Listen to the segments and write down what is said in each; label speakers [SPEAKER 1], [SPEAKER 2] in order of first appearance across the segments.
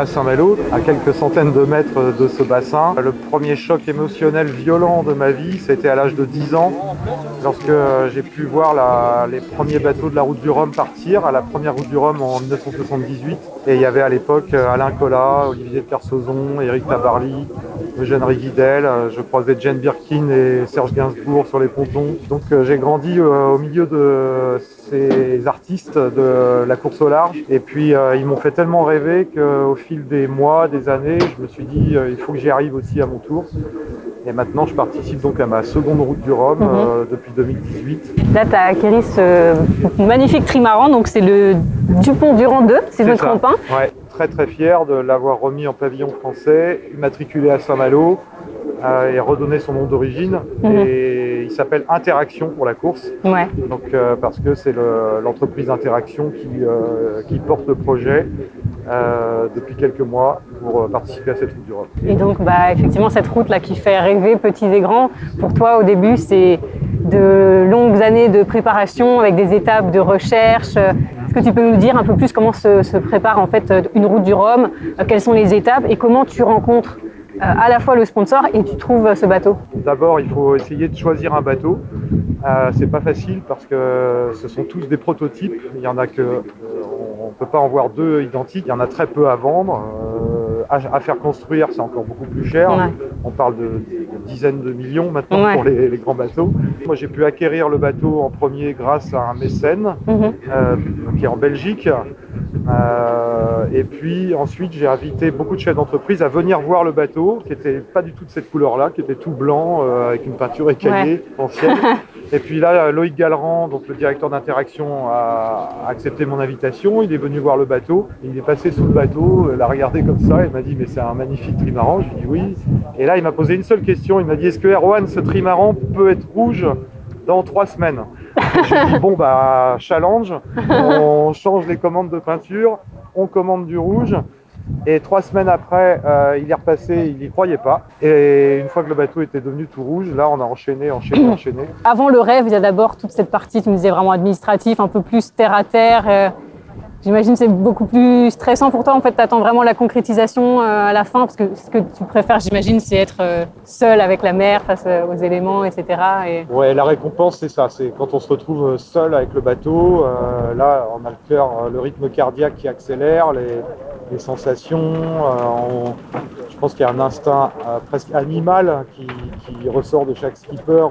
[SPEAKER 1] Saint-Malo, à quelques centaines de mètres de ce bassin. Le premier choc émotionnel violent de ma vie, c'était à l'âge de 10 ans, lorsque j'ai pu voir les premiers bateaux de la route du Rhum partir, à la première route du Rhum en 1978. Et il y avait à l'époque Alain Collat, Olivier de Kersauzon, Éric Tabarly, Eugène Riguidel. Je croisais Jane Birkin et Serge Gainsbourg sur les pontons. Donc j'ai grandi au milieu de ces artistes de la course au large. Et puis ils m'ont fait tellement rêver qu'au fil des mois, des années, je me suis dit il faut que j'y arrive aussi à mon tour. Et maintenant, je participe donc à ma seconde route du Rhum depuis 2018.
[SPEAKER 2] Là, tu as acquéri ce magnifique trimaran, donc c'est le Dupont-Durand 2, si je ne me trompe pas.
[SPEAKER 1] Ouais, très très fier de l'avoir remis en pavillon français, immatriculé à Saint-Malo et redonné son nom d'origine. Et il s'appelle Interaction pour la course.
[SPEAKER 2] Ouais.
[SPEAKER 1] Donc, parce que c'est l'entreprise Interaction qui porte le projet depuis quelques mois pour participer à cette route du Rhum.
[SPEAKER 2] Et donc, effectivement, cette route-là qui fait rêver petits et grands, pour toi, au début, c'est de longues années de préparation avec des étapes de recherche. Est-ce que tu peux nous dire un peu plus comment se prépare en fait une route du Rhum, quelles sont les étapes et comment tu rencontres à la fois le sponsor et tu trouves ce bateau?
[SPEAKER 1] D'abord, il faut essayer de choisir un bateau. C'est pas facile parce que ce sont tous des prototypes. Il y en a que on peut pas en voir deux identiques. Il y en a très peu à vendre. À faire construire, c'est encore beaucoup plus cher.
[SPEAKER 2] Ouais.
[SPEAKER 1] On parle de dizaines de millions maintenant pour les grands bateaux. Moi, j'ai pu acquérir le bateau en premier grâce à un mécène qui est en Belgique. Et puis ensuite, j'ai invité beaucoup de chefs d'entreprise à venir voir le bateau, qui n'était pas du tout de cette couleur-là, qui était tout blanc, avec une peinture écaillée ancienne. Et puis là, Loïc Gallerand, donc le directeur d'Interaction, a accepté mon invitation. Il est venu voir le bateau. Il est passé sous le bateau, l'a regardé comme ça. Il m'a dit, mais c'est un magnifique trimaran. Je lui ai dit oui. Et là, il m'a posé une seule question. Il m'a dit, est-ce que Erwan, ce trimaran peut être rouge dans 3 semaines? Je lui ai dit, bon, challenge. On change les commandes de peinture. On commande du rouge. Et 3 semaines après, il est repassé, il n'y croyait pas. Et une fois que le bateau était devenu tout rouge, là, on a enchaîné.
[SPEAKER 2] Avant le rêve, il y a d'abord toute cette partie, tu me disais, vraiment administratif, un peu plus terre à terre. J'imagine que c'est beaucoup plus stressant pour toi. En fait, tu attends vraiment la concrétisation à la fin, parce que ce que tu préfères, j'imagine, c'est être seul avec la mer face aux éléments, etc.
[SPEAKER 1] Ouais, la récompense, c'est ça. C'est quand on se retrouve seul avec le bateau. Là, on a le cœur, le rythme cardiaque qui accélère, les sensations. Je pense qu'il y a un instinct presque animal qui ressort de chaque skipper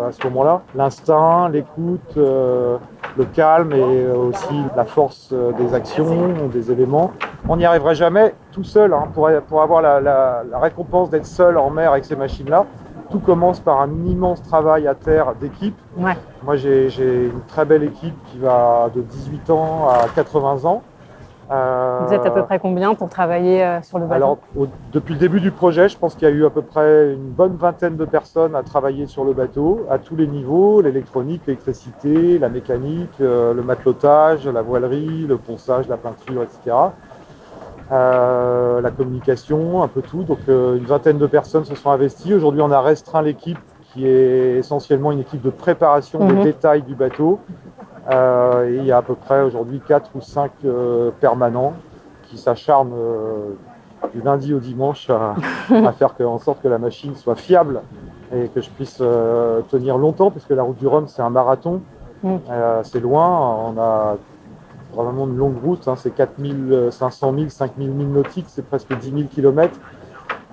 [SPEAKER 1] à ce moment-là. L'instinct, l'écoute, le calme et aussi la force des actions, des éléments. On n'y arriverait jamais tout seul pour avoir la récompense d'être seul en mer avec ces machines-là. Tout commence par un immense travail à terre d'équipe.
[SPEAKER 2] Ouais.
[SPEAKER 1] Moi, j'ai une très belle équipe qui va de 18 ans à 80 ans.
[SPEAKER 2] Vous êtes à peu près combien pour travailler sur le bateau?
[SPEAKER 1] Alors, depuis le début du projet, je pense qu'il y a eu à peu près une bonne vingtaine de personnes à travailler sur le bateau, à tous les niveaux, l'électronique, l'électricité, la mécanique, le matelotage, la voilerie, le ponçage, la peinture, etc. La communication, un peu tout. Donc, une vingtaine de personnes se sont investies. Aujourd'hui, on a restreint l'équipe qui est essentiellement une équipe de préparation des détails du bateau. Et il y a à peu près aujourd'hui 4 ou 5 permanents qui s'acharnent du lundi au dimanche à faire en sorte que la machine soit fiable et que je puisse tenir longtemps, parce que la route du Rhum, c'est un marathon. C'est loin, on a vraiment une longue route, c'est 4500 milles, 5000 milles nautiques, c'est presque 10 000 km.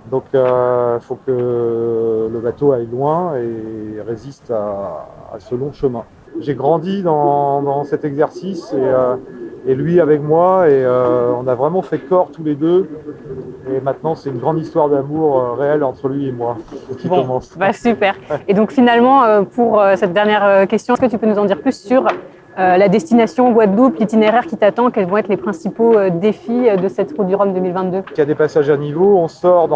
[SPEAKER 1] Donc il faut que le bateau aille loin et résiste à ce long chemin. J'ai grandi dans cet exercice et lui avec moi, et on a vraiment fait corps tous les deux. Et maintenant, c'est une grande histoire d'amour réelle entre lui et moi qui commence.
[SPEAKER 2] Super. Et donc finalement, pour cette dernière question, est-ce que tu peux nous en dire plus sur la destination Guadeloupe, l'itinéraire qui t'attend? Quels vont être les principaux défis de cette route du Rhum 2022?
[SPEAKER 1] Il y a des passages à niveau. On sort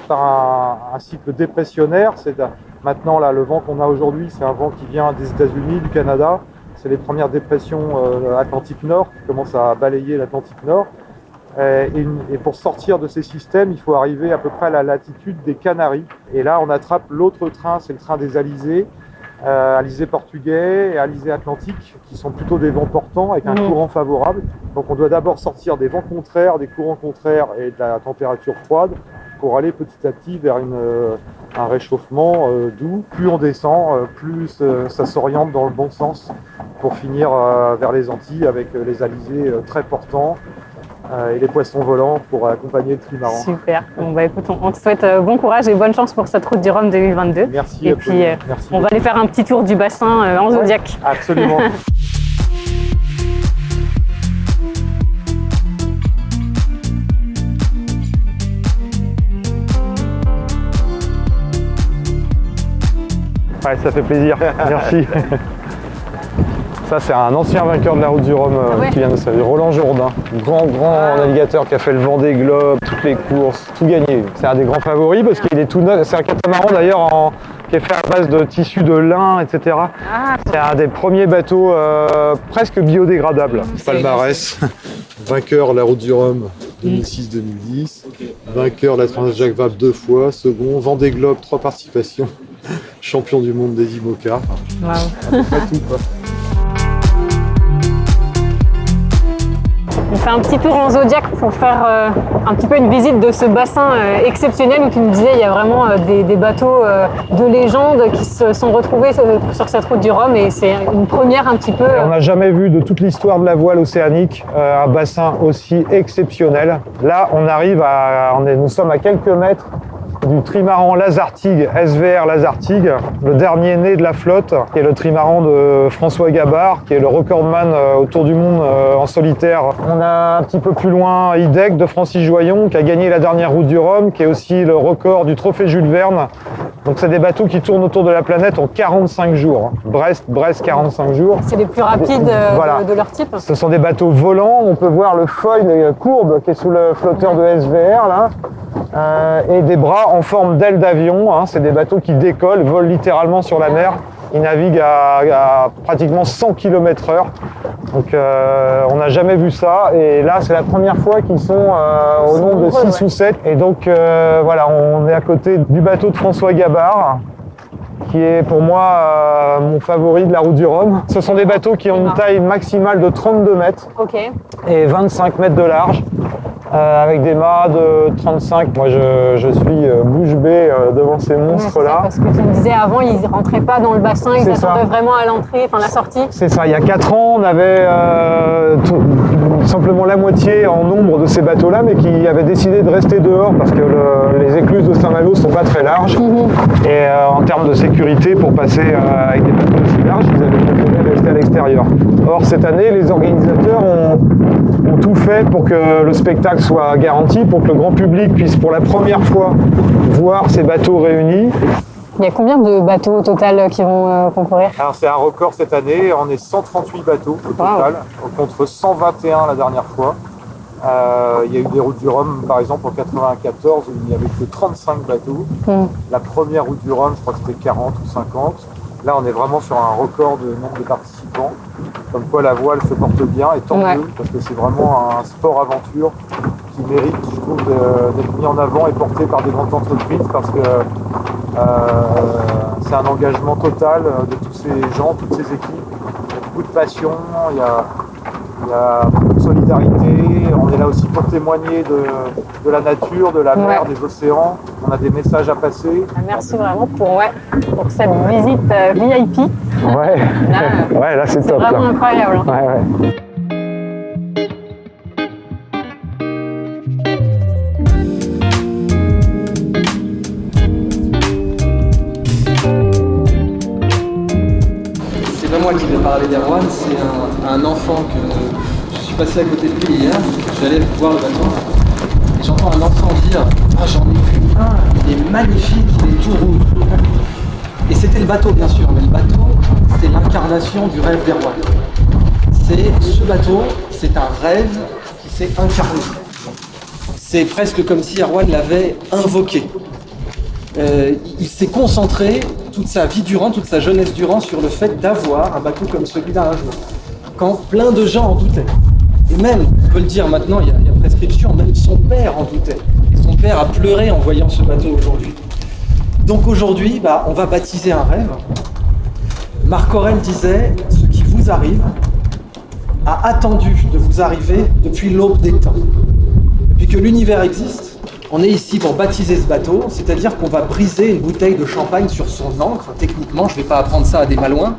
[SPEAKER 1] par un cycle dépressionnaire. Maintenant, là, le vent qu'on a aujourd'hui, c'est un vent qui vient des États-Unis, du Canada. C'est les premières dépressions Atlantique Nord qui commencent à balayer l'Atlantique Nord. Et pour sortir de ces systèmes, il faut arriver à peu près à la latitude des Canaries. Et là, on attrape l'autre train, c'est le train des Alizés, alizé portugais et alizé atlantique, qui sont plutôt des vents portants avec un courant favorable. Donc on doit d'abord sortir des vents contraires, des courants contraires et de la température froide pour aller petit à petit vers un réchauffement doux. Plus on descend, plus ça s'oriente dans le bon sens pour finir vers les Antilles avec les alizés très portants et les poissons volants pour accompagner le trimaran.
[SPEAKER 2] Super. Bon, bah, écoute, on te souhaite bon courage et bonne chance pour cette route du Rhum 2022.
[SPEAKER 1] Merci.
[SPEAKER 2] Et puis,
[SPEAKER 1] merci
[SPEAKER 2] on va aller faire un petit tour du bassin en Zodiac.
[SPEAKER 1] Absolument.
[SPEAKER 3] Ouais, ça fait plaisir. Merci. Ça, c'est un ancien vainqueur de la route du Rhum qui vient de sa vie, Roland Jourdain. Grand navigateur qui a fait le Vendée Globe, toutes les courses, tout gagné. C'est un des grands favoris parce qu'il est tout neuf. C'est un catamaran d'ailleurs qui est fait à base de tissus de lin, etc. C'est un des premiers bateaux presque biodégradables.
[SPEAKER 1] Palmarès, vainqueur de la route du Rhum 2006-2010, vainqueur de la Transat Jacques Vabre 2 fois, second, Vendée Globe 3 participations, champion du monde des IMOCA.
[SPEAKER 2] Wow.
[SPEAKER 1] À peu près tout, quoi.
[SPEAKER 2] On fait un petit tour en Zodiac pour faire un petit peu une visite de ce bassin exceptionnel où tu nous disais il y a vraiment des bateaux de légende qui se sont retrouvés sur cette route du Rhum et c'est une première un petit peu.
[SPEAKER 3] On n'a jamais vu de toute l'histoire de la voile océanique un bassin aussi exceptionnel. Là, nous sommes à quelques mètres du trimaran Lazartigue, SVR Lazartigue, le dernier né de la flotte, qui est le trimaran de François Gabard, qui est le recordman autour du monde en solitaire. On a un petit peu plus loin IDEC de Francis Joyon, qui a gagné la dernière route du Rhum, qui est aussi le record du trophée Jules Verne. Donc c'est des bateaux qui tournent autour de la planète en 45 jours. Brest 45 jours.
[SPEAKER 2] C'est les plus rapides
[SPEAKER 3] voilà.
[SPEAKER 2] de leur type.
[SPEAKER 3] Ce sont des bateaux volants. On peut voir le foil courbe qui est sous le flotteur de SVR là. Et des bras en forme d'aile d'avion. C'est des bateaux qui décollent, volent littéralement sur la mer. Ils naviguent à pratiquement 100 km/h. Donc on n'a jamais vu ça. Et là, c'est la première fois qu'ils sont au nombre de 6 ou 7. Et donc voilà, on est à côté du bateau de François Gabard, qui est pour moi mon favori de la route du Rhum. Ce sont des bateaux qui ont une taille maximale de 32 mètres et 25 mètres de large. Avec des mâts de 35. Moi, je suis bouche bée devant ces monstres-là.
[SPEAKER 2] Parce que tu me disais avant, ils ne rentraient pas dans le bassin, ils attendaient vraiment à l'entrée, enfin la sortie.
[SPEAKER 3] C'est ça. Il y a 4 ans, on avait simplement la moitié en nombre de ces bateaux-là, mais qui avaient décidé de rester dehors parce que les écluses de Saint-Malo ne sont pas très larges. Et en termes de sécurité, pour passer avec des bateaux aussi larges, ils avaient préféré rester à l'extérieur. Or, cette année, les organisateurs ont tout fait pour que le spectacle soit garanti, pour que le grand public puisse pour la première fois voir ces bateaux réunis.
[SPEAKER 2] Il y a combien de bateaux au total qui vont concourir?
[SPEAKER 1] Alors c'est un record cette année, on est 138 bateaux au total, contre 121 la dernière fois. Il y a eu des routes du Rhum par exemple en 94 où il n'y avait que 35 bateaux. La première route du Rhum, je crois que c'était 40 ou 50. Là on est vraiment sur un record de nombre de participants. Comme quoi la voile se porte bien et tant mieux, parce que c'est vraiment un sport aventure qui mérite, je trouve, d'être mis en avant et porté par des grandes entreprises parce que c'est un engagement total de tous ces gens, toutes ces équipes. Il y a beaucoup de passion, il y a beaucoup de solidarité. On est là aussi pour témoigner de la nature, de la mer, des océans. On a des messages à passer.
[SPEAKER 2] Merci vraiment pour cette visite VIP.
[SPEAKER 3] Là c'est top.
[SPEAKER 2] C'est vraiment incroyable.
[SPEAKER 4] C'est pas moi qui vais parler d'Erwan, c'est un enfant que je suis passé à côté de lui hier. Je suis allé voir le bateau et j'entends un enfant dire « Ah, j'en ai vu un, il est magnifique, il est tout rouge. » Et c'était le bateau bien sûr, mais le bateau c'est l'incarnation du rêve d'Erwan. Ce bateau, c'est un rêve qui s'est incarné. C'est presque comme si Erwan l'avait invoqué. Il s'est concentré toute sa vie durant, toute sa jeunesse durant sur le fait d'avoir un bateau comme celui-là un jour. Quand plein de gens en doutaient. Et même, on peut le dire maintenant, il y a prescription, même son père en doutait. Et son père a pleuré en voyant ce bateau aujourd'hui. Donc aujourd'hui, on va baptiser un rêve. Marc Aurèle disait « Ce qui vous arrive a attendu de vous arriver depuis l'aube des temps. » Depuis que l'univers existe, on est ici pour baptiser ce bateau, c'est-à-dire qu'on va briser une bouteille de champagne sur son ancre. Techniquement, je ne vais pas apprendre ça à des malouins,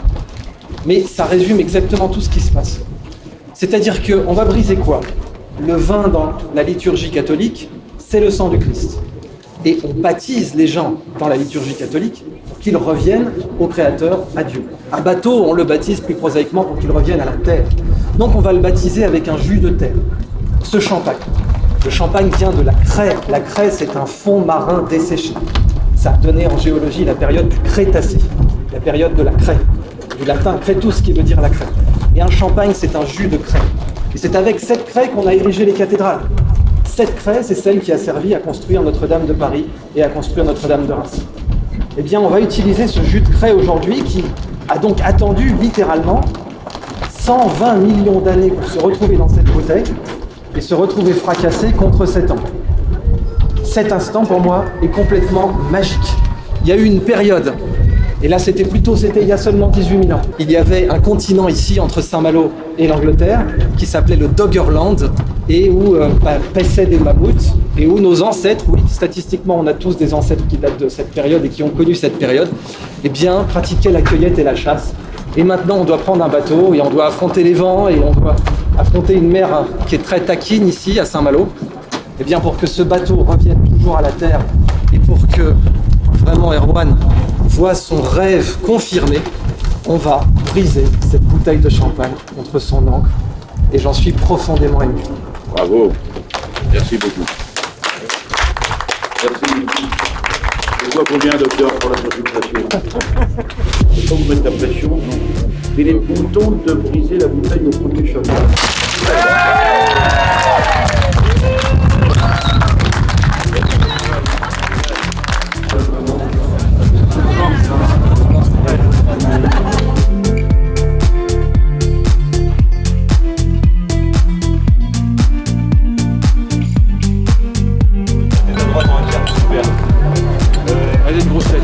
[SPEAKER 4] mais ça résume exactement tout ce qui se passe. C'est-à-dire qu'on va briser quoi? Le vin dans la liturgie catholique, c'est le sang du Christ. Et on baptise les gens dans la liturgie catholique pour qu'ils reviennent au Créateur, à Dieu. Un bateau, on le baptise plus prosaïquement pour qu'il revienne à la terre. Donc on va le baptiser avec un jus de terre, ce champagne. Le champagne vient de la craie. La craie, c'est un fond marin desséché. Ça a donné en géologie la période du Crétacé, la période de la craie, du latin crétus qui veut dire la craie. Et un champagne, c'est un jus de craie. Et c'est avec cette craie qu'on a érigé les cathédrales. Cette craie, c'est celle qui a servi à construire Notre-Dame de Paris et à construire Notre-Dame de Reims. Eh bien, on va utiliser ce jus de craie aujourd'hui qui a donc attendu littéralement 120 millions d'années pour se retrouver dans cette bouteille et se retrouver fracassé contre cet an. Cet instant, pour moi, est complètement magique. Il y a eu une période, et là c'était il y a seulement 18 000 ans. Il y avait un continent ici, entre Saint-Malo et l'Angleterre, qui s'appelait le Doggerland, et où paissaient des mammouths, et où nos ancêtres, oui, statistiquement on a tous des ancêtres qui datent de cette période et qui ont connu cette période, eh bien, pratiquaient la cueillette et la chasse. Et maintenant on doit prendre un bateau, et on doit affronter les vents, et on doit affronter une mer qui est très taquine ici, à Saint-Malo. Eh bien, pour que ce bateau revienne toujours à la terre, et pour que vraiment Erwan voit son rêve confirmé, on va briser cette bouteille de champagne contre son ancre, et j'en suis profondément ému.
[SPEAKER 5] Bravo, merci beaucoup. Merci. Je vois combien, docteur, pour la consultation. Je ne peux pas vous mettre la pression, non. Mais il est temps de briser la bouteille au premier choc. Allez, une grosse tête.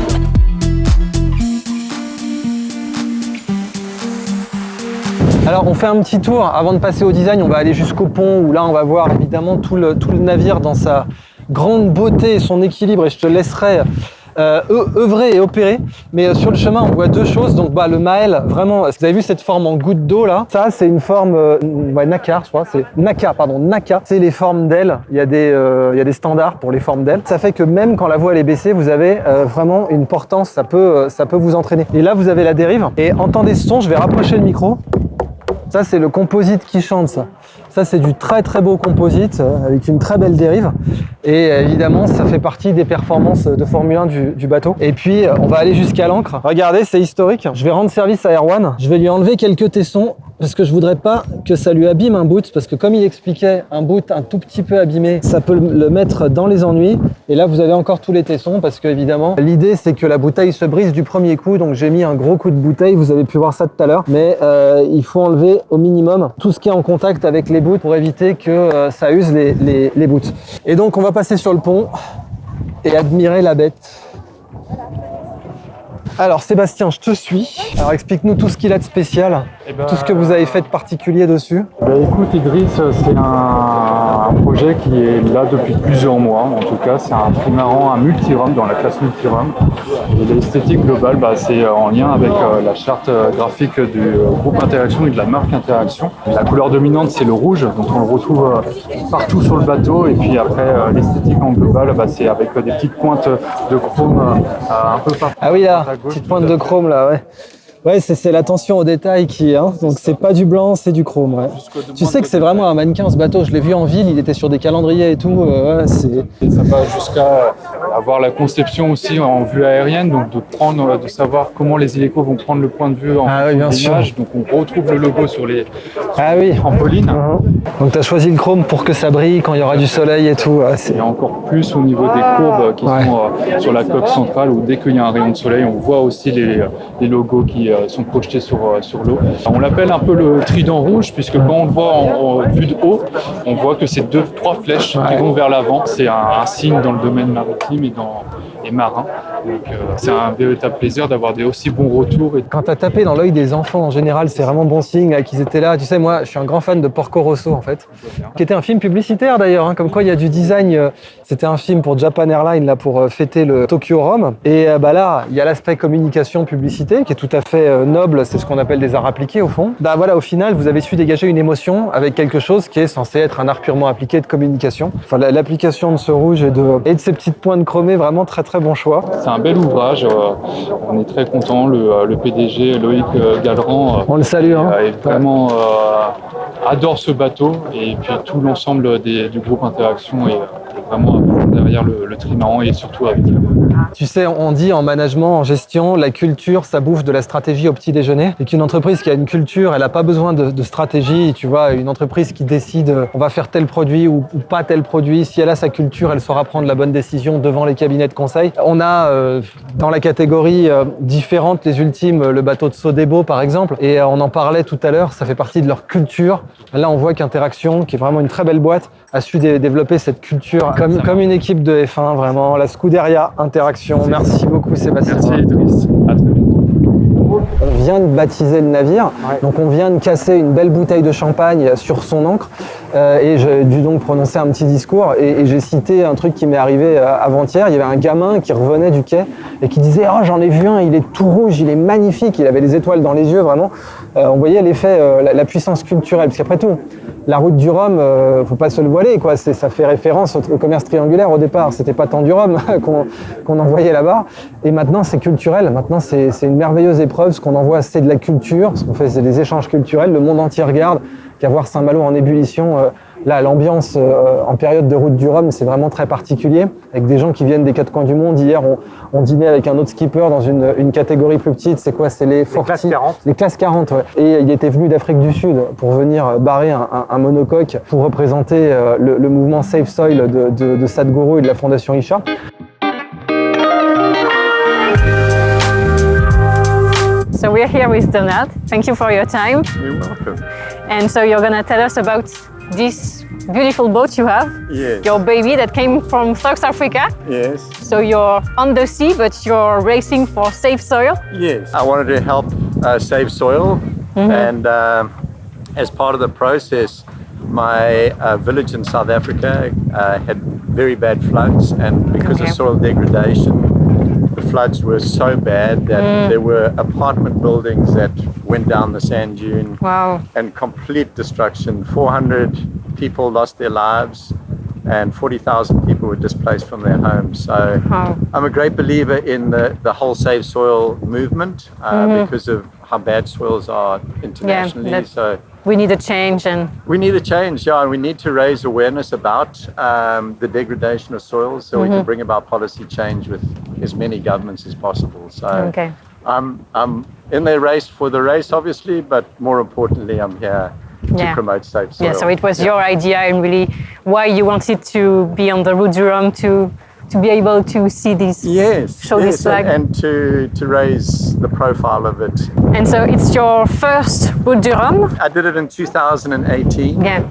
[SPEAKER 3] Alors on fait un petit tour avant de passer au design, on va aller jusqu'au pont où là on va voir évidemment tout le navire dans sa grande beauté et son équilibre, et je te laisserai œuvrer et opérer. Mais sur le chemin on voit deux choses. Donc le Mael, vraiment, vous avez vu cette forme en goutte d'eau là, ça c'est une forme Naka, je crois, c'est Naka, c'est les formes d'ailes. Il y a des standards pour les formes d'ailes. Ça fait que même quand la voile est baissée, vous avez vraiment une portance, ça peut vous entraîner. Et là vous avez la dérive, et entendez ce son, je vais rapprocher le micro. Ça, c'est le composite qui chante, ça. Ça, c'est du très très beau composite avec une très belle dérive. Et évidemment, ça fait partie des performances de Formule 1 du bateau. Et puis, on va aller jusqu'à l'ancre. Regardez, c'est historique. Je vais rendre service à Erwan. Je vais lui enlever quelques tessons parce que je voudrais pas que ça lui abîme un boot. Parce que comme il expliquait, un boot un tout petit peu abîmé, ça peut le mettre dans les ennuis. Et là, vous avez encore tous les tessons parce que évidemment, l'idée, c'est que la bouteille se brise du premier coup. Donc, j'ai mis un gros coup de bouteille. Vous avez pu voir ça tout à l'heure. Mais il faut enlever au minimum tout ce qui est en contact avec les boots pour éviter que ça use les boots. Et donc on va passer sur le pont et admirer la bête. Alors Sébastien, je te suis. Alors explique-nous tout ce qu'il a de spécial, tout ce que vous avez fait de particulier dessus.
[SPEAKER 6] Écoute Idriss, c'est un projet qui est là depuis plusieurs mois. En tout cas, c'est un trimaran, un multi-rhum dans la classe multi-rhum. Et l'esthétique globale, c'est en lien avec la charte graphique du groupe Interaction et de la marque Interaction. La couleur dominante, c'est le rouge, donc on le retrouve partout sur le bateau. Et puis après, l'esthétique en global, c'est avec des petites pointes de chrome un peu partout.
[SPEAKER 3] Ah oui, là, petite pointe de chrome là, ouais. Ouais, c'est l'attention au détail qui est, donc c'est pas du blanc, c'est du chrome. Ouais. Tu sais que c'est vraiment un mannequin ce bateau, je l'ai vu en ville, il était sur des calendriers et tout. Ouais,
[SPEAKER 6] ça va jusqu'à avoir la conception aussi en vue aérienne, donc de savoir comment les hélicos vont prendre le point de vue en l'image. Donc on retrouve le logo sur les trampolines.
[SPEAKER 3] Donc tu as choisi le chrome pour que ça brille quand il y aura du soleil et tout. Ouais,
[SPEAKER 6] et encore plus au niveau des courbes qui sont sur la coque centrale, où dès qu'il y a un rayon de soleil, on voit aussi les logos qui sont projetés sur l'eau. On l'appelle un peu le trident rouge, puisque quand on le voit en vue de haut, on voit que c'est 2-3 flèches qui vont vers l'avant. C'est un signe dans le domaine maritime et marins. Donc c'est un véritable plaisir d'avoir des aussi bons retours.
[SPEAKER 3] Quand tu as tapé dans l'œil des enfants en général, c'est vraiment bon signe là, qu'ils étaient là. Tu sais, moi je suis un grand fan de Porco Rosso en fait, qui était un film publicitaire d'ailleurs, hein, comme quoi il y a du design. C'était un film pour Japan Airlines là, pour fêter le Tokyo Rome. Et là, il y a l'aspect communication publicité qui est tout à fait noble, c'est ce qu'on appelle des arts appliqués au fond. Voilà, au final, vous avez su dégager une émotion avec quelque chose qui est censé être un art purement appliqué de communication. Enfin, l'application de ce rouge et de ces petites pointes chromées, vraiment très très bon choix.
[SPEAKER 6] C'est un bel ouvrage, on est très content. Le PDG Loïc Galleran,
[SPEAKER 3] on le salue, hein.
[SPEAKER 6] Est vraiment adore ce bateau et puis tout l'ensemble du groupe Interaction est vraiment derrière le trimaran et surtout avec la.
[SPEAKER 3] Tu sais, on dit en management, en gestion, la culture, ça bouffe de la stratégie au petit déjeuner. Et qu'une entreprise qui a une culture, elle n'a pas besoin de stratégie. Tu vois, une entreprise qui décide, on va faire tel produit ou pas tel produit, si elle a sa culture, elle saura prendre la bonne décision devant les cabinets de conseil. On a dans la catégorie différente, les ultimes, le bateau de Sodebo par exemple. Et on en parlait tout à l'heure, ça fait partie de leur culture. Là, on voit qu'Interaction, qui est vraiment une très belle boîte, a su développer cette culture comme une équipe de F1, vraiment. La Scuderia Interaction. Merci beaucoup Sébastien.
[SPEAKER 6] Merci Idriss, à très bientôt.
[SPEAKER 3] On vient de baptiser le navire, donc on vient de casser une belle bouteille de champagne sur son ancre et j'ai dû donc prononcer un petit discours et j'ai cité un truc qui m'est arrivé avant-hier. Il y avait un gamin qui revenait du quai et qui disait « Oh, j'en ai vu un, il est tout rouge, il est magnifique, il avait les étoiles dans les yeux, vraiment. » On voyait l'effet, la puissance culturelle, parce qu'après tout, la route du Rhum, faut pas se le voiler, quoi. Ça fait référence au commerce triangulaire au départ. C'était pas tant du Rhum qu'on envoyait là-bas. Et maintenant, c'est culturel. Maintenant, c'est une merveilleuse épreuve. Ce qu'on envoie, c'est de la culture. Ce qu'on fait, c'est des échanges culturels. Le monde entier regarde. Qu'à voir Saint-Malo en ébullition. Là, l'ambiance en période de route du Rhum, c'est vraiment très particulier. Avec des gens qui viennent des quatre coins du monde. Hier, on dînait avec un autre skipper dans une catégorie plus petite. C'est quoi? C'est les
[SPEAKER 1] classes 40.
[SPEAKER 3] Les classes 40, ouais. Et il était venu d'Afrique du Sud pour venir barrer un monocoque pour représenter le mouvement Safe Soil de Sadhguru et de la Fondation Isha.
[SPEAKER 2] So we're here with Donald. Thank you for your time.
[SPEAKER 7] You're welcome.
[SPEAKER 2] And so you're gonna tell us about this beautiful boat you have.
[SPEAKER 7] Yes.
[SPEAKER 2] Your baby that came from South Africa.
[SPEAKER 7] Yes.
[SPEAKER 2] So you're on the sea, but you're racing for Safe Soil.
[SPEAKER 7] Yes. I wanted to help save soil, and as part of the process, my village in South Africa had very bad floods, and because of soil degradation, the floods were so bad that there were apartment buildings that went down the sand dune.
[SPEAKER 2] Wow.
[SPEAKER 7] And complete destruction. 400 people lost their lives and 40,000 people were displaced from their homes. So I'm a great believer in the whole Save Soil movement because of how bad soils are internationally.
[SPEAKER 2] Yeah,
[SPEAKER 7] so
[SPEAKER 2] we need a change, and
[SPEAKER 7] we need a change, and we need to raise awareness about the degradation of soils so we can bring about policy change with as many governments as possible. So I'm in the race for the race, obviously, but more importantly, I'm here to promote safe soil.
[SPEAKER 2] Yeah, so it was your idea and really why you wanted to be on the Route du Rhum to be able to see this, show this flag.
[SPEAKER 7] And to raise the profile of it.
[SPEAKER 2] And so it's your first Route du Rhum?
[SPEAKER 7] I did it in 2018.
[SPEAKER 2] Yeah.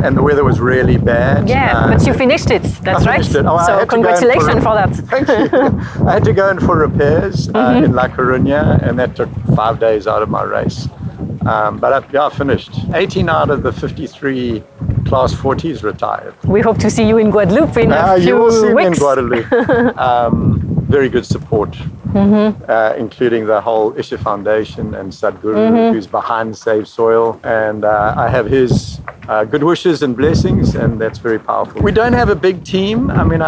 [SPEAKER 7] And the weather was really bad.
[SPEAKER 2] Yeah, but you finished it, that's right?
[SPEAKER 7] Finished it. Oh,
[SPEAKER 2] so congratulations for that.
[SPEAKER 7] Thank you. I had to go in for repairs in La Coruña, and that took 5 days out of my race. But I finished. 18 out of the 53 Class 40s retired.
[SPEAKER 2] We hope to see you in Guadeloupe in a few
[SPEAKER 7] You will see
[SPEAKER 2] weeks.
[SPEAKER 7] me in Guadeloupe. Very good support, including the whole Isha Foundation and Sadhguru, who's behind Save Soil. And I have his good wishes and blessings, and that's very powerful. We don't have a big team. I mean,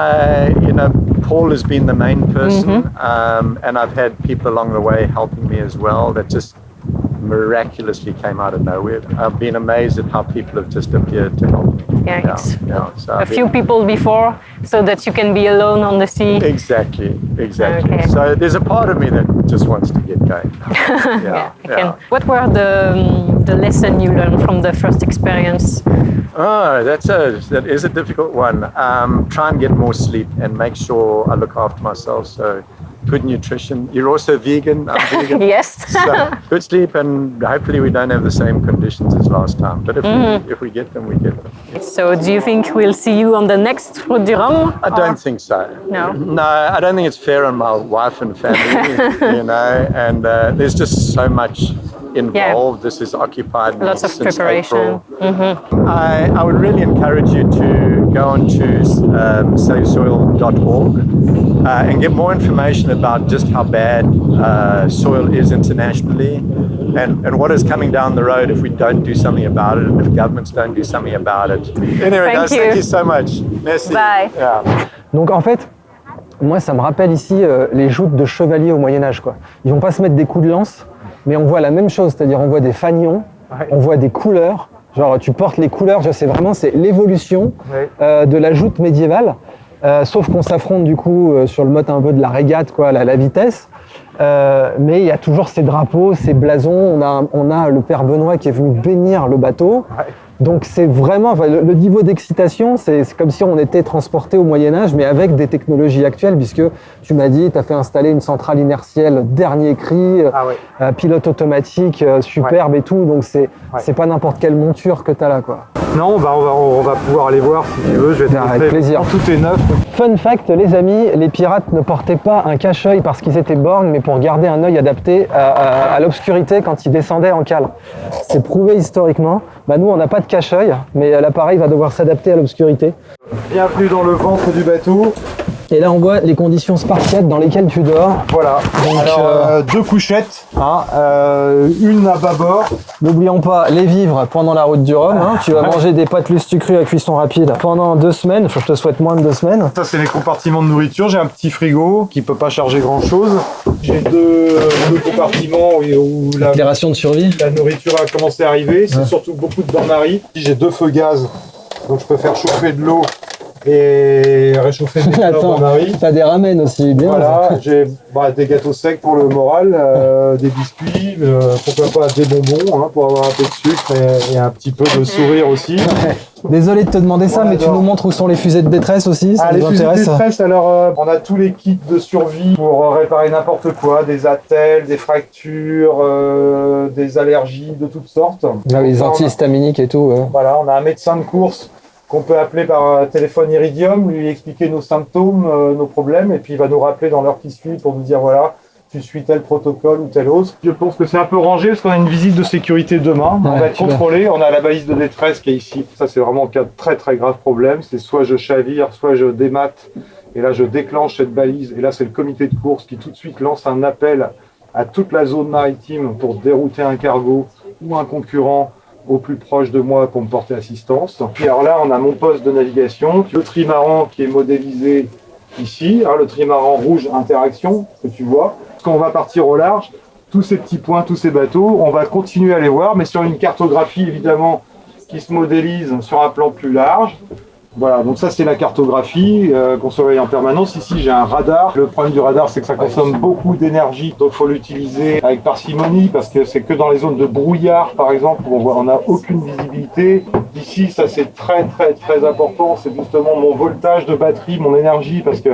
[SPEAKER 7] Paul has been the main person, and I've had people along the way helping me as well. That just miraculously came out of nowhere. I've been amazed at how people have just appeared to help me. So
[SPEAKER 2] a few people before, so that you can be alone on the sea.
[SPEAKER 7] Exactly.
[SPEAKER 2] Okay.
[SPEAKER 7] So there's a part of me that just wants to get going.
[SPEAKER 2] What were the lesson you learned from the first experience?
[SPEAKER 7] Oh, that is a difficult one. Try and get more sleep and make sure I look after myself. So good nutrition. You're also vegan. I'm vegan.
[SPEAKER 2] Yes.
[SPEAKER 7] So good sleep, and hopefully we don't have the same conditions as last time. But if we get them, we get them.
[SPEAKER 2] So do you think we'll see you on the next Route du Rhum?
[SPEAKER 7] I don't think so.
[SPEAKER 2] No?
[SPEAKER 7] No, I don't think it's fair on my wife and family, you know, and there's just so much involved. This is occupied me
[SPEAKER 2] Lots of
[SPEAKER 7] since
[SPEAKER 2] preparation.
[SPEAKER 7] April. I would really encourage you to go on to savesoil.org and get more information about just how bad soil is internationally and what is coming down the road if we don't do something about it and if governments don't do something about it. Anyway, guys, thank you so much. Merci.
[SPEAKER 2] Bye.
[SPEAKER 7] Yeah.
[SPEAKER 3] Donc en fait, moi ça me rappelle ici les joutes de chevaliers au Moyen-Âge, quoi. Ils vont pas se mettre des coups de lance, mais on voit la même chose, c'est-à-dire on voit des fanions, on voit des couleurs, genre tu portes les couleurs, c'est l'évolution de la joute médiévale, sauf qu'on s'affronte du coup sur le mode un peu de la régate, quoi, la vitesse. Mais il y a toujours ces drapeaux, ces blasons. On a le père Benoît qui est venu bénir le bateau. Donc c'est vraiment, le niveau d'excitation, c'est comme si on était transporté au Moyen-Âge, mais avec des technologies actuelles, puisque tu m'as dit, tu as fait installer une centrale inertielle dernier cri, pilote automatique, superbe et tout. Donc c'est pas n'importe quelle monture que tu as là, quoi.
[SPEAKER 1] Non, bah on va pouvoir aller voir si tu veux. Je vais te montrer.
[SPEAKER 3] Avec plaisir.
[SPEAKER 1] Tout est neuf.
[SPEAKER 3] Fun fact, les amis, les pirates ne portaient pas un cache-œil parce qu'ils étaient borgnes, mais pour garder un œil adapté à l'obscurité quand ils descendaient en cale. C'est prouvé historiquement. Bah nous, on n'a pas de cache-œil, mais l'appareil va devoir s'adapter à l'obscurité.
[SPEAKER 1] Bienvenue dans le ventre du bateau.
[SPEAKER 3] Et là, on voit les conditions spartiates dans lesquelles tu dors.
[SPEAKER 1] Voilà.
[SPEAKER 3] Donc,
[SPEAKER 1] alors, 2 couchettes, une à bâbord.
[SPEAKER 3] N'oublions pas les vivres pendant la route du Rhum. Hein. Tu vas manger des pâtes lustucrues à cuisson rapide pendant 2 semaines. Je te souhaite moins de 2 semaines.
[SPEAKER 1] Ça, c'est les compartiments de nourriture. J'ai un petit frigo qui peut pas charger grand-chose. J'ai deux compartiments où
[SPEAKER 3] Les rations de survie.
[SPEAKER 1] la nourriture a commencé à arriver. C'est surtout beaucoup de bains-maries. J'ai 2 feux gaz, donc je peux faire chauffer de l'eau et réchauffer des bains-maries.
[SPEAKER 3] T'as des ramen aussi, bien.
[SPEAKER 1] Voilà, j'ai des gâteaux secs pour le moral, des biscuits, pourquoi pas des bonbons pour avoir un peu de sucre et un petit peu de sourire aussi.
[SPEAKER 3] Désolé de te demander ça, mais tu nous montres où sont les fusées de détresse aussi, ça
[SPEAKER 1] les
[SPEAKER 3] nous
[SPEAKER 1] fusées de
[SPEAKER 3] intéresse.
[SPEAKER 1] détresse, alors on a tous les kits de survie pour réparer n'importe quoi, des attelles, des fractures, des allergies de toutes sortes.
[SPEAKER 3] Les antihistaminiques et tout.
[SPEAKER 1] Voilà, on a un médecin de course qu'on peut appeler par téléphone Iridium, lui expliquer nos symptômes, nos problèmes, et puis il va nous rappeler dans l'heure qui suit pour nous dire voilà, tu suis tel protocole ou tel autre. Je pense que c'est un peu rangé parce qu'on a une visite de sécurité demain. On va être contrôlé, on a la balise de détresse qui est ici. Ça, c'est vraiment en cas de très très grave problème. C'est soit je chavire, soit je démate, et là je déclenche cette balise, et là c'est le comité de course qui tout de suite lance un appel à toute la zone maritime pour dérouter un cargo ou un concurrent au plus proche de moi pour me porter assistance. Puis alors là, on a mon poste de navigation, le trimaran qui est modélisé ici, le trimaran rouge interaction que tu vois. Quand on va partir au large, tous ces petits points, tous ces bateaux, on va continuer à les voir, mais sur une cartographie évidemment qui se modélise sur un plan plus large. Voilà, donc ça c'est la cartographie qu'on surveille en permanence. Ici j'ai un radar. Le problème du radar c'est que ça consomme beaucoup d'énergie, donc il faut l'utiliser avec parcimonie parce que c'est que dans les zones de brouillard par exemple où on n'a aucune visibilité. Ici ça c'est très très très important, c'est justement mon voltage de batterie, mon énergie, parce que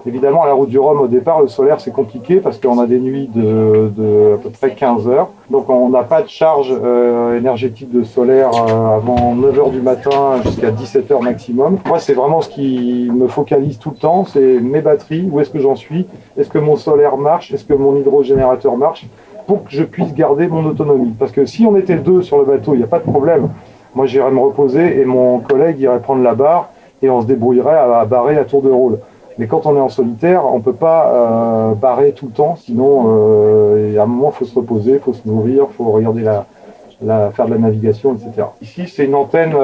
[SPEAKER 1] évidemment à la route du Rhum au départ le solaire c'est compliqué parce qu'on a des nuits de à peu près 15 heures. Donc on n'a pas de charge énergétique de solaire avant 9 heures du matin jusqu'à 17 heures maximum. Moi c'est vraiment ce qui me focalise tout le temps, c'est mes batteries, où est-ce que j'en suis, est-ce que mon solaire marche, est-ce que mon hydrogénérateur marche, pour que je puisse garder mon autonomie. Parce que si on était 2 sur le bateau, il n'y a pas de problème. Moi j'irais me reposer et mon collègue irait prendre la barre et on se débrouillerait à barrer à tour de rôle. Mais quand on est en solitaire, on ne peut pas barrer tout le temps, sinon à un moment il faut se reposer, il faut se nourrir, il faut regarder faire de la navigation, etc. Ici c'est une antenne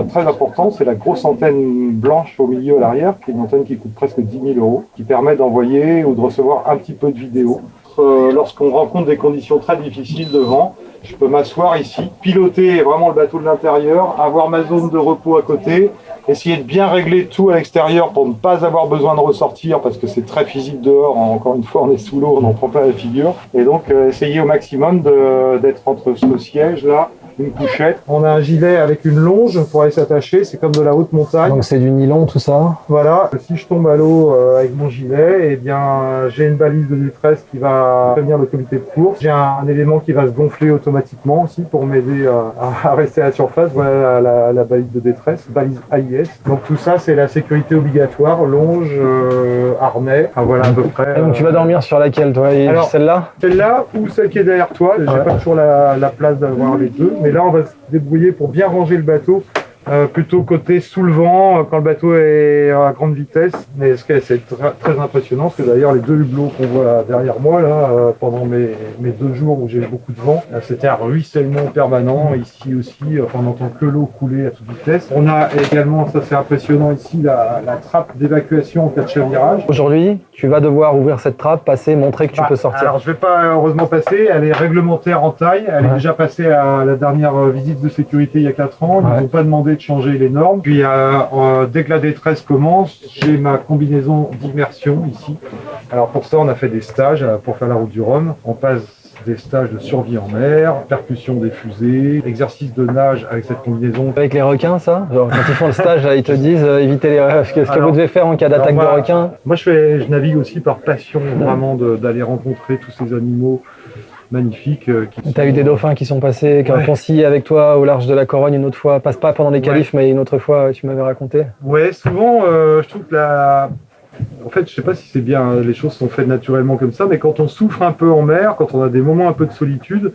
[SPEAKER 1] très importante, c'est la grosse antenne blanche au milieu à l'arrière, qui est une antenne qui coûte presque 10 000 €, qui permet d'envoyer ou de recevoir un petit peu de vidéo. Lorsqu'on rencontre des conditions très difficiles de vent, je peux m'asseoir ici, piloter vraiment le bateau de l'intérieur, avoir ma zone de repos à côté, essayer de bien régler tout à l'extérieur pour ne pas avoir besoin de ressortir parce que c'est très physique dehors. Encore une fois, on est sous l'eau, on n'en prend pas la figure. Et donc, essayer au maximum d'être entre ce siège-là une couchette. On a un gilet avec une longe pour aller s'attacher, c'est comme de la haute montagne.
[SPEAKER 3] Donc c'est du nylon tout ça.
[SPEAKER 1] Voilà, si je tombe à l'eau avec mon gilet, eh bien j'ai une balise de détresse qui va prévenir le comité de course. J'ai un élément qui va se gonfler automatiquement aussi pour m'aider à rester à la surface. Voilà la balise de détresse, balise AIS. Donc tout ça c'est la sécurité obligatoire, longe, harnais, enfin, voilà à peu près.
[SPEAKER 3] Et donc tu vas dormir sur laquelle toi?
[SPEAKER 1] Alors,
[SPEAKER 3] celle-là?
[SPEAKER 1] Celle-là ou celle qui est derrière toi, j'ai pas toujours la place d'avoir les deux, mais là on va se débrouiller pour bien ranger le bateau, plutôt côté sous le vent, quand le bateau est à grande vitesse. Mais c'est très impressionnant, parce que d'ailleurs les deux hublots qu'on voit derrière moi, là, pendant mes 2 jours où j'ai eu beaucoup de vent, c'était un ruissellement permanent. Ici aussi, on n'entend que l'eau couler à toute vitesse. On a également, ça c'est impressionnant ici, la trappe d'évacuation en cas de chavirage.
[SPEAKER 3] Aujourd'hui, tu vas devoir ouvrir cette trappe, passer, montrer que tu peux sortir.
[SPEAKER 1] Alors je vais pas heureusement passer, elle est réglementaire en taille, elle est déjà passée à la dernière visite de sécurité il y a 4 ans, ils n'ont pas demandé de changer les normes. Puis dès que la détresse commence, j'ai ma combinaison d'immersion ici. Alors pour ça on a fait des stages pour faire la route du Rhum, on passe des stages de survie en mer, percussion des fusées, exercice de nage avec cette combinaison.
[SPEAKER 3] Avec les requins, ça? Genre, quand ils font le stage, ils te disent évitez les rêves. Qu'est-ce que vous devez faire en cas d'attaque de requins?
[SPEAKER 1] Moi je navigue aussi par passion, vraiment d'aller rencontrer tous ces animaux magnifiques.
[SPEAKER 3] T'as eu des dauphins qui sont passés, qui ont scié avec toi au large de la Corogne une autre fois, passe pas pendant les qualifs, mais une autre fois, tu m'avais raconté.
[SPEAKER 1] Ouais, souvent, je trouve que en fait, je sais pas si c'est bien, les choses sont faites naturellement comme ça, mais quand on souffre un peu en mer, quand on a des moments un peu de solitude,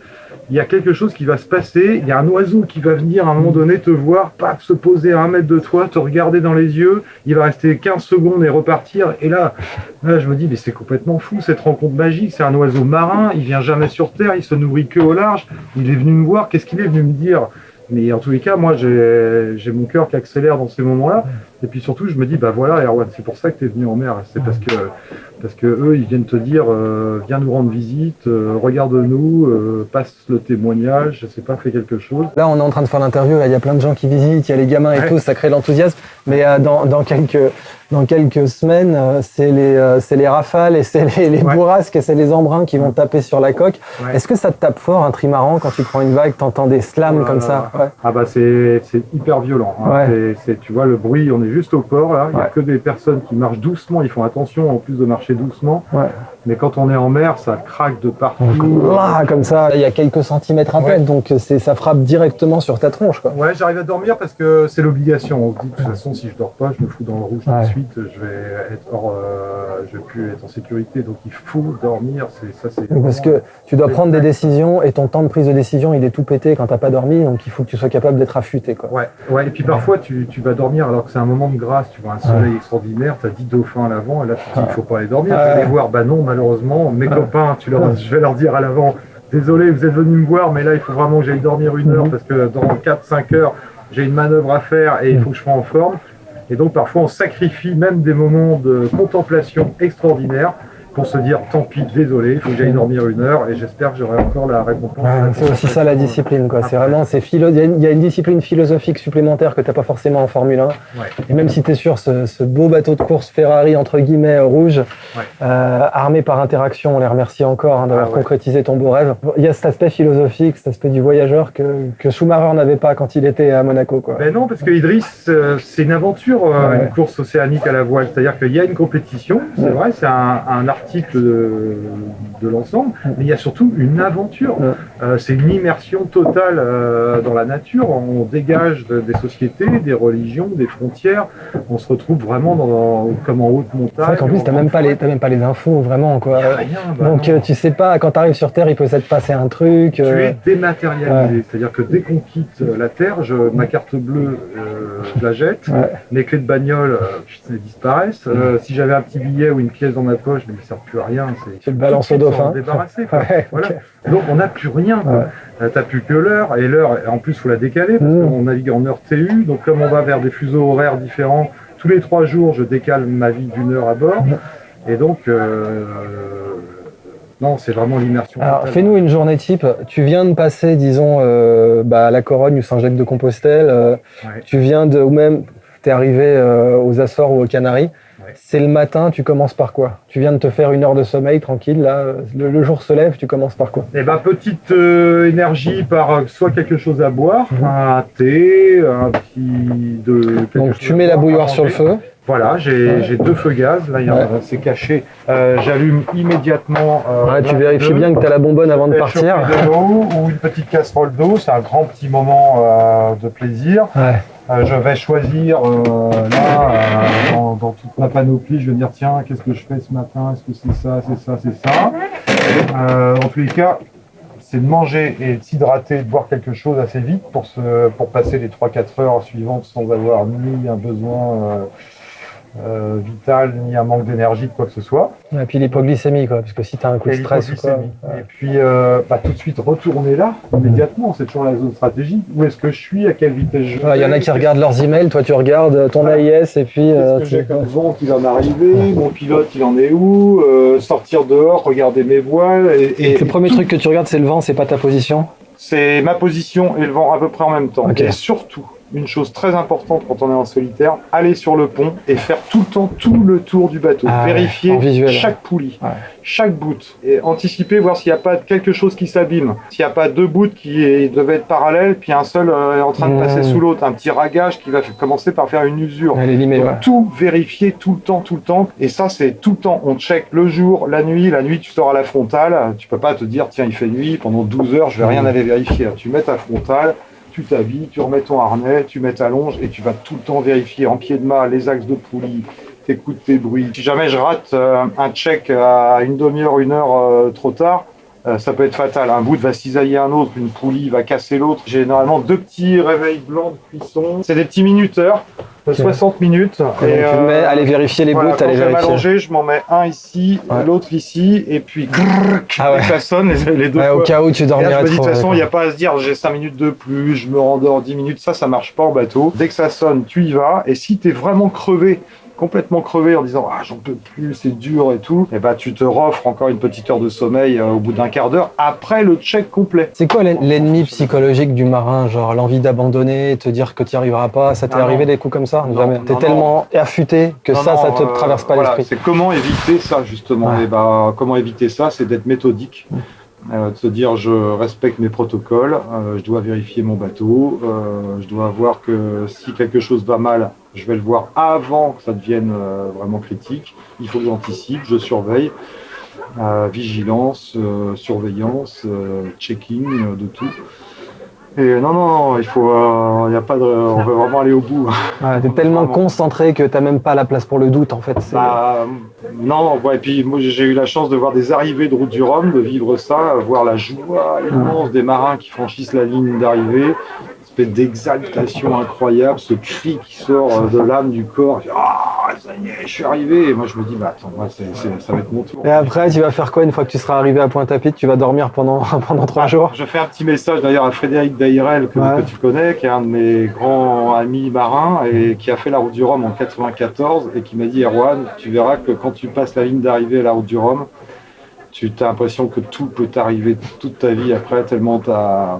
[SPEAKER 1] il y a quelque chose qui va se passer, il y a un oiseau qui va venir à un moment donné te voir, paf, se poser à 1 mètre de toi, te regarder dans les yeux, il va rester 15 secondes et repartir, et là je me dis, mais c'est complètement fou cette rencontre magique, c'est un oiseau marin, il vient jamais sur Terre, il se nourrit que au large, il est venu me voir, qu'est-ce qu'il est venu me dire? Mais en tous les cas, moi, j'ai mon cœur qui accélère dans ces moments-là. Et puis surtout, je me dis, bah voilà, Erwan, c'est pour ça que tu es venu en mer. C'est parce que eux, ils viennent te dire, viens nous rendre visite, regarde-nous, passe le témoignage, je sais pas, fais quelque chose.
[SPEAKER 3] Là, on est en train de faire l'interview, il y a plein de gens qui visitent, il y a les gamins et tout, ça crée de l'enthousiasme. Mais dans quelques semaines, c'est les rafales et c'est les bourrasques et c'est les embruns qui vont taper sur la coque. Est-ce que ça te tape fort, un trimaran, quand tu prends une vague, t'entends des slams comme ça?
[SPEAKER 1] Ah bah c'est hyper violent. Hein. Tu vois le bruit, on est juste au port là, il n'y a que des personnes qui marchent doucement, ils font attention en plus de marcher doucement. Mais quand on est en mer, ça craque de partout.
[SPEAKER 3] Là, comme ça, il y a quelques centimètres à peine, donc ça frappe directement sur ta tronche, quoi.
[SPEAKER 1] Ouais, j'arrive à dormir parce que c'est l'obligation. On se dit de toute façon, si je dors pas, je me fous dans le rouge tout de suite, je vais plus être en sécurité. Donc il faut dormir.
[SPEAKER 3] Parce que tu dois prendre des décisions et ton temps de prise de décision, il est tout pété quand t'as pas dormi, donc il faut que tu sois capable d'être affûté, quoi.
[SPEAKER 1] Ouais. Et puis parfois, tu vas dormir alors que c'est un moment de grâce. Tu vois un soleil extraordinaire, tu as 10 dauphins à l'avant, et là tu te dis il faut pas aller dormir, tu vas les voir. Bah non, malheureusement, mes copains, je vais leur dire à l'avant, désolé, vous êtes venus me voir, mais là il faut vraiment que j'aille dormir 1 heure parce que dans 4-5 heures, j'ai une manœuvre à faire et il faut que je sois en forme. Et donc parfois on sacrifie même des moments de contemplation extraordinaires pour se dire tant pis, désolé, il faut que j'aille dormir 1 heure et j'espère que j'aurai encore la récompense.
[SPEAKER 3] C'est aussi ça la discipline, quoi. C'est vraiment, il y a une discipline philosophique supplémentaire que tu n'as pas forcément en Formule 1. Et même si tu es sur ce beau bateau de course Ferrari entre guillemets rouge, armé par Interaction, on les remercie encore d'avoir concrétisé ton beau rêve. Il y a cet aspect philosophique, cet aspect du voyageur que Schumacher n'avait pas quand il était à Monaco, quoi.
[SPEAKER 1] Ben non, parce que Idriss, c'est une aventure, une course océanique à la voile. C'est-à-dire qu'il y a une compétition, c'est vrai, c'est un article de l'ensemble, mais il y a surtout une aventure. C'est une immersion totale dans la nature. On dégage des sociétés, des religions, des frontières. On se retrouve vraiment comme en haute montagne.
[SPEAKER 3] C'est vrai qu'en plus, t'as même pas les infos, vraiment, quoi. Donc tu sais pas, quand tu arrives sur Terre, il peut s'être passé un truc.
[SPEAKER 1] Tu es dématérialisé. C'est-à-dire que dès qu'on quitte la Terre, ma carte bleue, je la jette. Mes clés de bagnole, elles disparaissent. Si j'avais un petit billet ou une pièce dans ma poche, mais ça ne sert plus à rien.
[SPEAKER 3] Tu le balances au dauphin.
[SPEAKER 1] Débarrasser, voilà. Donc on n'a plus rien. T'as plus que l'heure, et l'heure, en plus, il faut la décaler, parce qu'on navigue en heure TU. Donc comme on va vers des fuseaux horaires différents, tous les 3 jours, je décale ma vie d'1 heure à bord. Et donc, non, c'est vraiment l'immersion.
[SPEAKER 3] Alors, fais-nous une journée type. Tu viens de passer, disons, à la Corogne ou Saint-Jacques-de-Compostelle. Tu viens ou même, t'es arrivé aux Açores ou aux Canaries. C'est le matin, tu commences par quoi? Tu viens de te faire 1 heure de sommeil tranquille, là, le jour se lève, tu commences par quoi?
[SPEAKER 1] Eh ben, petite énergie par soit quelque chose à boire, un thé, un petit...
[SPEAKER 3] Donc tu mets la bouilloire sur le feu.
[SPEAKER 1] Voilà, j'ai 2 feux gaz, là c'est caché. J'allume immédiatement.
[SPEAKER 3] Tu vérifies bien que tu as la bonbonne avant de partir.
[SPEAKER 1] De l'eau ou une petite casserole d'eau, c'est un grand petit moment de plaisir. Je vais choisir dans toute ma panoplie, je vais dire tiens, qu'est-ce que je fais ce matin? Est-ce que c'est ça, c'est ça, c'est ça? En tous les cas, c'est de manger et de s'hydrater, de boire quelque chose assez vite pour passer les 3-4 heures suivantes sans avoir ni un besoin vital, ni un manque d'énergie, de quoi que ce soit.
[SPEAKER 3] Et puis l'hypoglycémie, quoi, parce que si tu as un coup de stress ou quoi.
[SPEAKER 1] Et puis tout de suite retourner là, immédiatement, c'est toujours la zone stratégique. Où est-ce que je suis, à quelle vitesse je vais?
[SPEAKER 3] Il y en a qui regardent leurs emails, toi tu regardes ton AIS et puis...
[SPEAKER 1] Qu'est-ce que j'ai comme vent qui va m'arriver? Mon pilote il en est où? Sortir dehors, regarder mes voiles. Et
[SPEAKER 3] le premier truc que tu regardes c'est le vent, c'est pas ta position?
[SPEAKER 1] C'est ma position et le vent à peu près en même temps.
[SPEAKER 3] Okay.
[SPEAKER 1] Et surtout, une chose très importante quand on est en solitaire, aller sur le pont et faire tout le temps tout le tour du bateau. Vérifier chaque poulie, chaque bout. Et anticiper, voir s'il n'y a pas quelque chose qui s'abîme. S'il n'y a pas 2 bouts qui devaient être parallèles, puis un seul est en train de passer sous l'autre. Un petit ragage qui va commencer par faire une usure. Donc, tout vérifier tout le temps. Et ça, c'est tout le temps. On check le jour, la nuit. La nuit, tu sors à la frontale. Tu peux pas te dire, tiens, il fait nuit, pendant 12 heures, je vais rien aller vérifier. Tu mets ta frontale. Tu t'habilles, tu remets ton harnais, tu mets ta longe et tu vas tout le temps vérifier en pied de mât les axes de poulie, t'écoutes tes bruits. Si jamais je rate un check à une demi-heure, 1 heure trop tard, ça peut être fatal. Un bout va cisailler un autre, une poulie va casser l'autre. J'ai généralement 2 petits réveils blancs de cuisson. C'est des petits minuteurs. 60 minutes.
[SPEAKER 3] Et tu mets, aller vérifier les bouts,
[SPEAKER 1] quand
[SPEAKER 3] aller
[SPEAKER 1] je vais
[SPEAKER 3] vérifier.
[SPEAKER 1] m'allonger, je m'en mets un ici, l'autre ici, et puis et ça sonne les 2 fois.
[SPEAKER 3] Au cas où tu dormirais trop.
[SPEAKER 1] De toute façon, il n'y a pas à se dire j'ai 5 minutes de plus, je me rendors 10 minutes, ça marche pas en bateau. Dès que ça sonne, tu y vas, et si tu es vraiment crevé, complètement crevé en disant j'en peux plus, c'est dur et tout, et tu te offres encore une petite heure de sommeil au bout d'un quart d'heure après le check complet.
[SPEAKER 3] C'est quoi l'ennemi psychologique du marin? Genre l'envie d'abandonner, te dire que tu n'y arriveras pas? Ça t'est arrivé des coups comme ça? Jamais. T'es tellement affûté que ça te traverse pas l'esprit.
[SPEAKER 1] C'est comment éviter ça justement. Et comment éviter ça, c'est d'être méthodique. De se dire je respecte mes protocoles, je dois vérifier mon bateau, je dois voir que si quelque chose va mal, je vais le voir avant que ça devienne vraiment critique. Il faut que j'anticipe, je surveille, vigilance, surveillance, checking de tout. Et non, il faut, y a pas de, on veut vraiment aller au bout.
[SPEAKER 3] T'es tellement concentré que t'as même pas la place pour le doute en fait.
[SPEAKER 1] Non, et puis moi j'ai eu la chance de voir des arrivées de Route du Rhum, de vivre ça, voir la joie immense des marins qui franchissent la ligne d'arrivée, espèce d'exaltation incroyable, ce cri qui sort de l'âme du corps. Ça y est, je suis arrivé. Et moi je me dis attends, ça va être mon tour.
[SPEAKER 3] Et après tu vas faire quoi une fois que tu seras arrivé à Pointe-à-Pitre? Tu vas dormir pendant 3 jours?
[SPEAKER 1] Je fais un petit message d'ailleurs à Frédéric Dairel que tu connais, qui est un de mes grands amis marins et qui a fait la Route du Rhum en 94 et qui m'a dit Erwan, tu verras que quand tu passes la ligne d'arrivée à la Route du Rhum, tu as l'impression que tout peut t'arriver toute ta vie après tellement t'as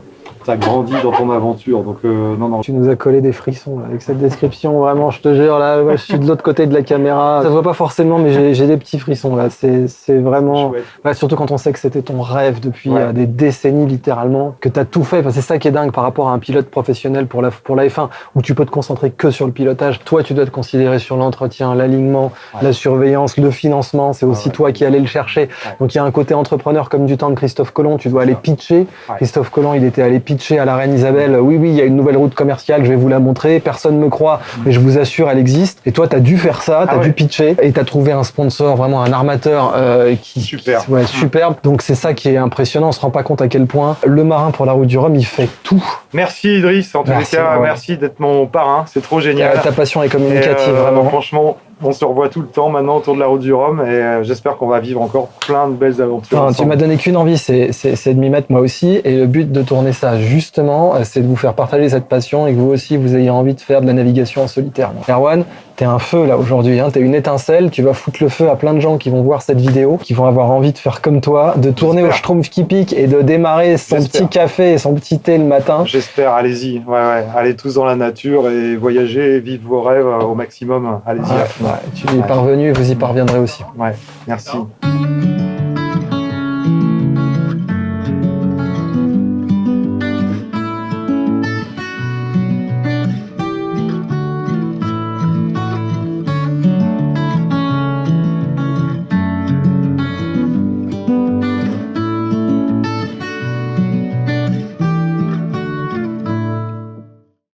[SPEAKER 1] grandi dans ton aventure. Donc non.
[SPEAKER 3] Tu nous as collé des frissons là, avec cette description, vraiment, je te jure, là, je suis de l'autre côté de la caméra. Ça se voit pas forcément, mais j'ai des petits frissons là. C'est vraiment, surtout quand on sait que c'était ton rêve depuis des décennies littéralement, que tu as tout fait. C'est ça qui est dingue par rapport à un pilote professionnel pour la F1, où tu peux te concentrer que sur le pilotage. Toi, tu dois te considérer sur l'entretien, l'alignement, la surveillance, le financement. C'est aussi toi qui allais le chercher. Donc il y a un côté entrepreneur comme du temps de Christophe Colomb. Tu dois aller pitcher. Christophe Colomb, il était allé pitcher à la Reine Isabelle, oui, il y a une nouvelle route commerciale, je vais vous la montrer, personne ne me croit, mais je vous assure, elle existe. Et toi, tu as dû faire ça, tu as dû pitcher, et tu as trouvé un sponsor, vraiment un armateur superbe. Donc c'est ça qui est impressionnant, on se rend pas compte à quel point le marin pour la Route du Rhum, il fait tout.
[SPEAKER 1] Merci Idriss, en tous les cas, merci d'être mon parrain, c'est trop génial.
[SPEAKER 3] Ta passion est communicative, vraiment.
[SPEAKER 1] Franchement, on se revoit tout le temps maintenant autour de la Route du Rhum et j'espère qu'on va vivre encore plein de belles aventures.
[SPEAKER 3] Tu m'as donné qu'une envie, c'est de m'y mettre moi aussi. Et le but de tourner ça, justement, c'est de vous faire partager cette passion et que vous aussi, vous ayez envie de faire de la navigation en solitaire. Erwan,
[SPEAKER 8] T'es un feu là aujourd'hui, hein. T'es une étincelle, tu vas foutre le feu à plein de gens qui vont voir cette vidéo, qui vont avoir envie de faire comme toi, de tourner au Schtroumpf qui pique et de démarrer son petit café et son petit thé le matin.
[SPEAKER 1] J'espère, allez-y, ouais. Allez tous dans la nature et voyagez, vivez vos rêves au maximum, allez-y.
[SPEAKER 8] Tu y es parvenu et vous y parviendrez aussi.
[SPEAKER 1] Ouais, merci.